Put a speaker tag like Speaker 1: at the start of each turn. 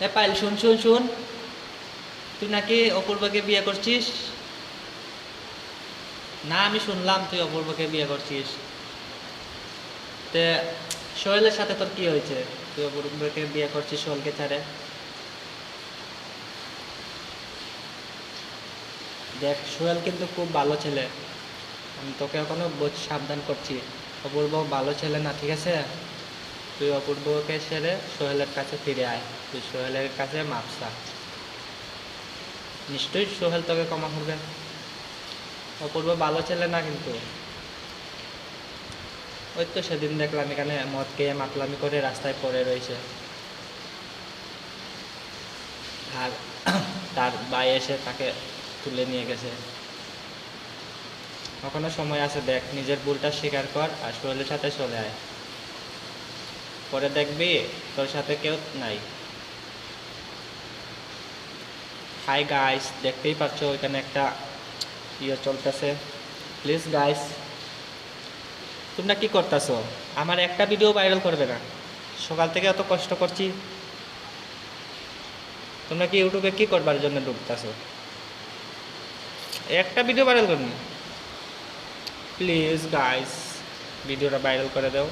Speaker 1: এ pile, শুন শুন শুন, তুই নাকি অপূর্বকে বিয়ে করছিস? না, আমি শুনলাম তুই অপূর্বকে বিয়ে করছিস। তে সোহেলের সাথে তোর কি হয়েছে? তুই অপূর্বকে বিয়ে করছিস সোহেলকে ছাড়ে? দেখ, সোহেল কিন্তু খুব ভালো ছেলে। আমি তোকে এখনো সাবধান করছি, অপূর্ব ভালো ছেলে না, ঠিক আছে? তুই অপূর্বকে ছেড়ে সোহেলের কাছে ফিরে আয়, তুই সোহেলের কাছে মাপ চা। নিশ্চয়ই সোহেল তোকে ক্ষমা করবে। অপূর্ব ভালো ছেলে না কিন্তু। ওই তো সেদিন দেখলাম এখানে মদ খেয়ে মাতলামি করে রাস্তায় পড়ে রয়েছে, আর তার ভাই এসে তাকে তুলে নিয়ে গেছে। এখনো সময় আছে, দেখ, নিজের ভুলটা স্বীকার কর আর সোহেলের সাথে চলে আয়। পরে দেখবি তোর সাথে কেউ নাই। হাই গাইস, দেখতেই পাচ্ছ ওইখানে একটা চলতেছে। প্লিজ গাইস, তোমরা কি করতেছো? আমার একটা ভিডিও ভাইরাল করবে না? সকাল থেকে এত কষ্ট করছি, তোমরা কি ইউটিউবে কি করবার জন্য ঢুকতেছো? একটা ভিডিও ভাইরাল করনি? প্লিজ গাইস, ভিডিওটা ভাইরাল করে দাও।